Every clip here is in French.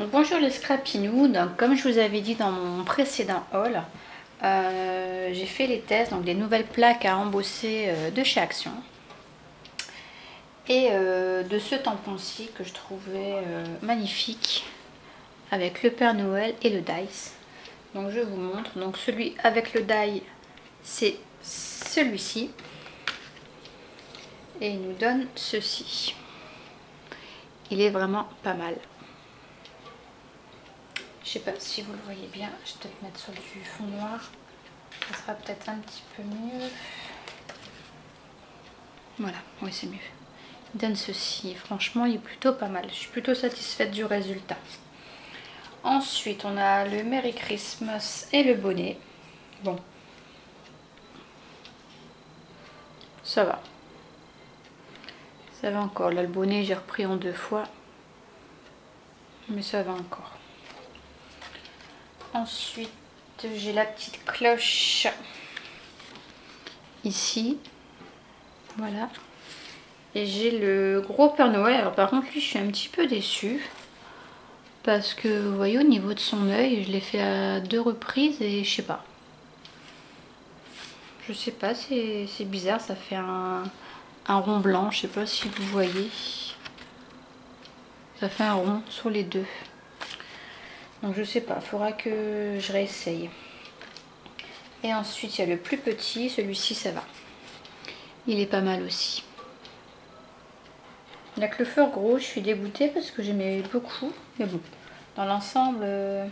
Donc, bonjour les scrapinous. Donc, comme je vous avais dit dans mon précédent haul, j'ai fait les tests donc des nouvelles plaques à embosser de chez Action et de ce tampon-ci que je trouvais magnifique avec le Père Noël et le dice. Donc je vous montre. Donc celui avec le die, c'est celui-ci et il nous donne ceci. Il est vraiment pas mal. Je sais pas si vous le voyez bien, je vais peut-être mettre sur du fond noir, ça sera peut-être un petit peu mieux. Voilà, oui c'est mieux. Il donne ceci, franchement il est plutôt pas mal, je suis plutôt satisfaite du résultat. Ensuite on a le Merry Christmas et le bonnet. Bon, ça va. Ça va encore, là le bonnet j'ai repris en 2 fois, mais ça va encore. Ensuite, j'ai la petite cloche ici. Voilà. Et j'ai le gros Père Noël. Alors par contre, lui, je suis un petit peu déçue. Parce que, vous voyez, au niveau de son œil, je l'ai fait à 2 reprises et je sais pas. Je sais pas, c'est bizarre. Ça fait un rond blanc. Je sais pas si vous voyez. Ça fait un rond sur les 2. Donc je sais pas, il faudra que je réessaye. Et ensuite il y a le plus petit, celui-ci ça va. Il est pas mal aussi. Il n'y a que le fur gros, je suis dégoûtée parce que j'aimais beaucoup. Mais bon, dans l'ensemble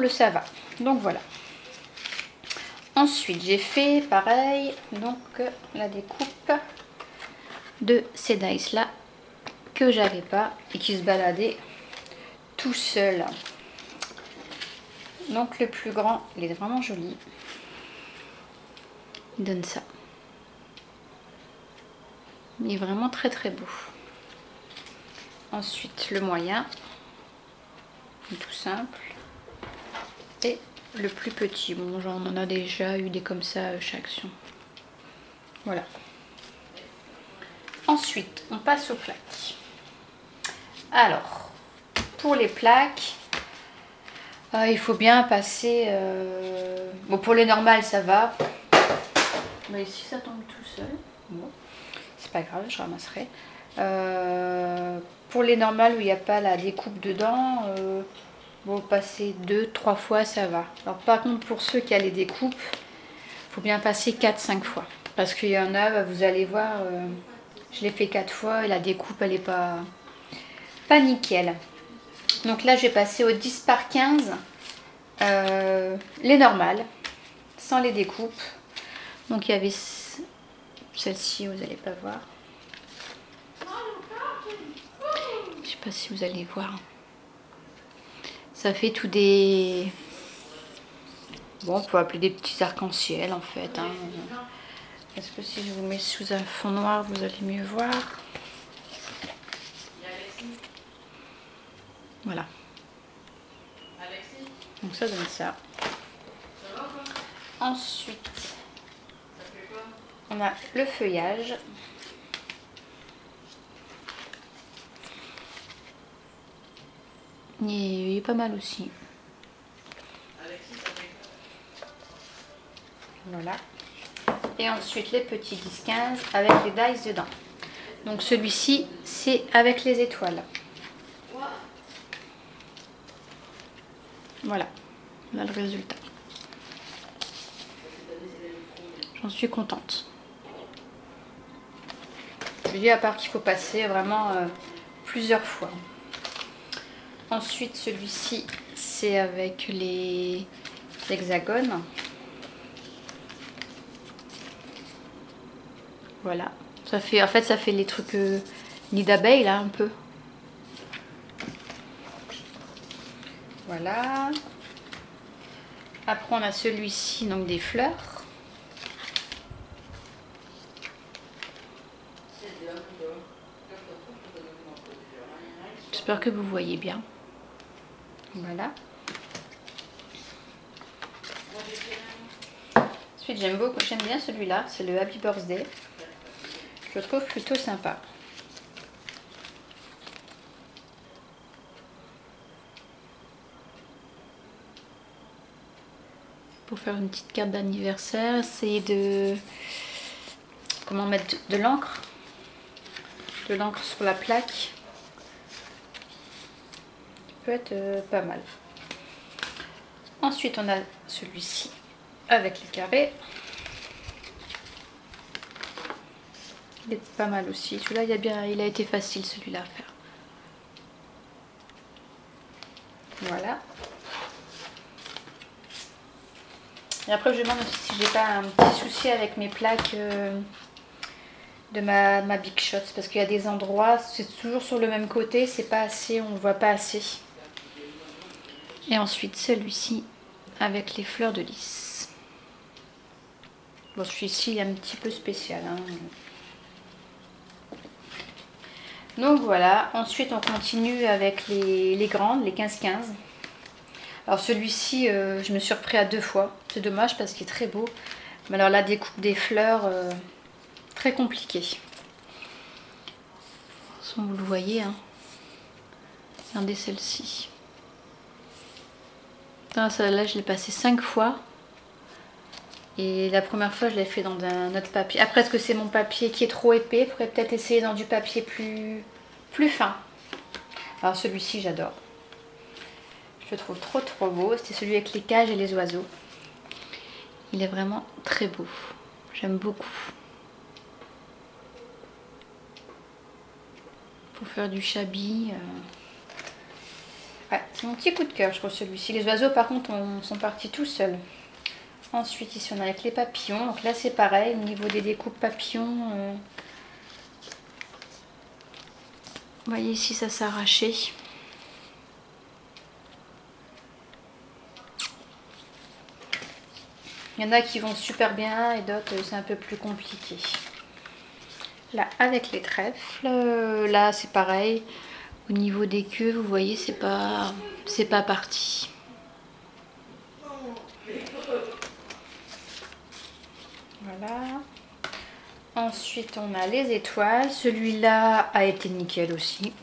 ça va. Donc voilà. Ensuite j'ai fait pareil, donc la découpe de ces dice là que j'avais pas et qui se baladaient tout seul. Donc le plus grand, il est vraiment joli. Il donne ça. Il est vraiment très très beau. Ensuite le moyen, tout simple. Et le plus petit. Bon, genre, on en a déjà eu des comme ça chez Action. Voilà. Ensuite, on passe aux plaques. Alors, pour les plaques, il faut bien passer... Bon, pour les normales, ça va. Mais ici, ça tombe tout seul. Bon, c'est pas grave, je ramasserai. Pour les normales où il n'y a pas la découpe dedans, bon, passer 2-3 fois, ça va. Alors, par contre, pour ceux qui ont les découpes, il faut bien passer 4-5 fois. Parce qu'il y en a, vous allez voir, je l'ai fait 4 fois et la découpe, elle n'est pas nickel. Donc là, je vais passer au 10 par 15, les normales, sans les découpes. Donc il y avait celle-ci, vous n'allez pas voir. Je sais pas si vous allez voir. Ça fait tout des... Bon, on peut appeler des petits arcs-en-ciel en fait. Hein. Est-ce que si je vous mets sous un fond noir, vous allez mieux voir? Voilà. Donc ça donne ça. Ensuite, on a le feuillage. Il est pas mal aussi. Voilà. Et ensuite les petits 10-15 avec les dice dedans. Donc celui-ci, c'est avec les étoiles. Voilà, on a le résultat. J'en suis contente. Je dis à part qu'il faut passer vraiment plusieurs fois. Ensuite, celui-ci, c'est avec les hexagones. Voilà. Ça fait, en fait, ça fait les trucs nid d'abeille, là, un peu. Voilà. Après, on a celui-ci, donc des fleurs. J'espère que vous voyez bien. Voilà. Ensuite, j'aime bien celui-là. C'est le Happy Birthday. Je le trouve plutôt sympa. pour faire une petite carte d'anniversaire. Essayer de... Comment mettre de l'encre. De l'encre sur la plaque. Qui peut être pas mal. Ensuite on a celui-ci avec les carrés. Il est pas mal aussi. Celui-là il a été facile celui-là à faire. Voilà. Et après je me demande aussi si j'ai pas un petit souci avec mes plaques de ma Big Shot. Parce qu'il y a des endroits, c'est toujours sur le même côté, c'est pas assez, on ne voit pas assez. Et ensuite celui-ci avec les fleurs de lys. Bon, celui-ci il est un petit peu spécial. Hein. Donc voilà, ensuite on continue avec les grandes, les 15-15. Alors celui-ci, je me suis repris à 2 fois. C'est dommage parce qu'il est très beau. Mais alors la découpe des fleurs, très compliquée. Vous le voyez, hein. Regardez celle-ci. Celle-là, je l'ai passée 5 fois. Et la première fois, je l'ai fait dans un autre papier. Après, est-ce que c'est mon papier qui est trop épais? Il faudrait peut-être essayer dans du papier plus fin. Alors celui-ci, j'adore. Je le trouve trop beau. C'était celui avec les cages et les oiseaux. Il est vraiment très beau. J'aime beaucoup. Pour faire du shabby. Ouais, c'est mon petit coup de cœur, je trouve, celui-ci. Les oiseaux, par contre, sont partis tout seuls. Ensuite, ici, on a avec les papillons. Donc là, c'est pareil. Au niveau des découpes papillons, vous voyez ici, ça s'est arraché. Il y en a qui vont super bien et d'autres, c'est un peu plus compliqué. Là, avec les trèfles, là, c'est pareil. Au niveau des queues, vous voyez, c'est pas parti. Voilà. Ensuite, on a les étoiles. Celui-là a été nickel aussi.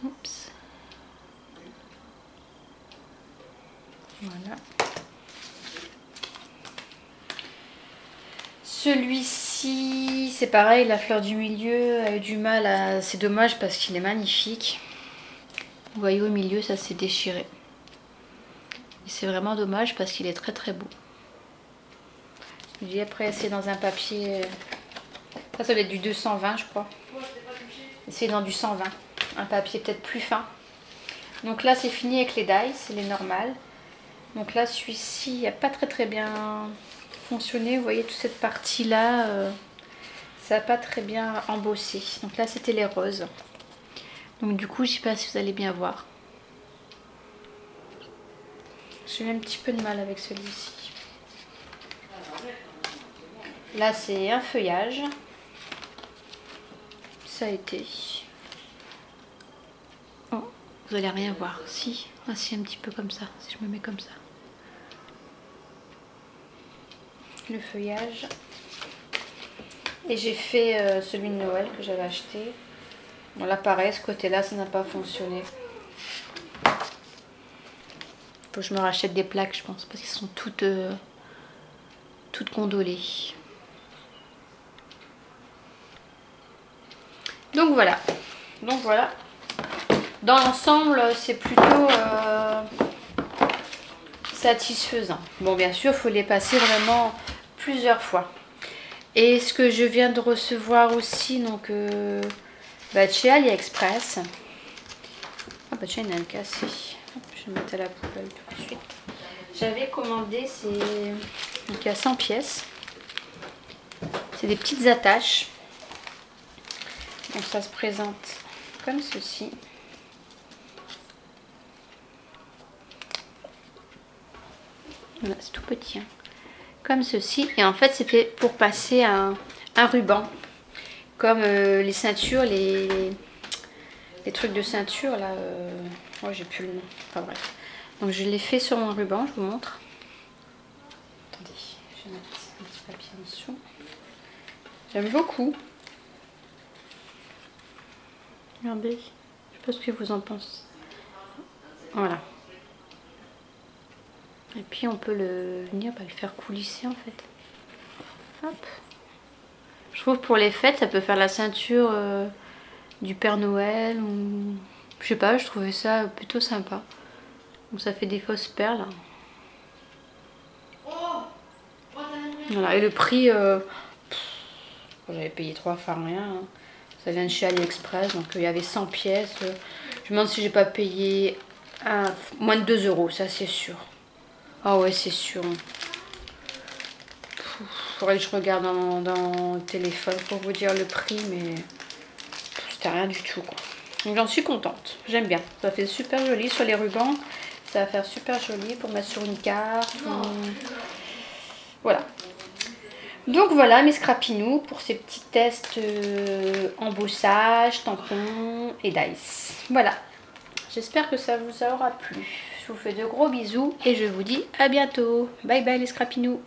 Oups. Voilà. Celui-ci, c'est pareil, la fleur du milieu a eu du mal à... C'est dommage parce qu'il est magnifique. Vous voyez, au milieu, ça s'est déchiré. Et c'est vraiment dommage parce qu'il est très beau. J'ai après essayé dans un papier... Ça doit être du 220, je crois. Essayer dans du 120. Un papier peut-être plus fin. Donc là, c'est fini avec les dies, c'est les normales. Donc là, celui-ci, il n'a pas très bien fonctionné. Vous voyez, toute cette partie-là, ça n'a pas très bien embossé. Donc là, c'était les roses. Donc du coup, je ne sais pas si vous allez bien voir. J'ai eu un petit peu de mal avec celui-ci. Là, c'est un feuillage. Ça a été... Oh, vous allez rien voir. Si, ah, si, un petit peu comme ça, si je me mets comme ça. Le feuillage. Et j'ai fait celui de Noël que j'avais acheté. Bon, là, pareil, ce côté-là, ça n'a pas fonctionné. Faut que je me rachète des plaques, je pense, parce qu'elles sont toutes condolées. Donc voilà. Dans l'ensemble, c'est plutôt satisfaisant. Bon, bien sûr, il faut les passer vraiment plusieurs fois. Et ce que je viens de recevoir aussi, donc chez AliExpress. Ah bah tiens, il y en a un cassé. Hop, je vais mettre à la poubelle tout de suite. J'avais commandé, donc il y a 100 pièces. C'est des petites attaches. Donc ça se présente comme ceci. Voilà, c'est tout petit. Hein. Comme ceci. Et en fait, c'était pour passer un ruban. Comme les ceintures, les trucs de ceinture, là. Oh, j'ai plus le nom. Enfin bref. Donc je l'ai fait sur mon ruban, je vous montre. Attendez, je vais mettre un petit papier en dessous. J'aime beaucoup. Regardez, je sais pas ce que vous en pensez. Voilà. Et puis on peut venir le faire coulisser en fait. Hop. Je trouve pour les fêtes, ça peut faire la ceinture du Père Noël. Ou... Je sais pas, je trouvais ça plutôt sympa. Donc ça fait des fausses perles. Voilà, et le prix, j'avais payé 3 fois rien. Hein. Ça vient de chez AliExpress, donc il y avait 100 pièces. Je me demande si j'ai pas payé moins de 2 euros, ça c'est sûr. Ah ouais, c'est sûr. Faudrait que je regarde dans le téléphone pour vous dire le prix, mais c'était rien du tout quoi. Donc j'en suis contente, j'aime bien. Ça fait super joli sur les rubans. Ça va faire super joli pour mettre sur une carte. Voilà. Donc voilà mes scrapinous pour ces petits tests embossage, tampon et dice. Voilà. J'espère que ça vous aura plu. Je vous fais de gros bisous et je vous dis à bientôt. Bye bye les scrapinous.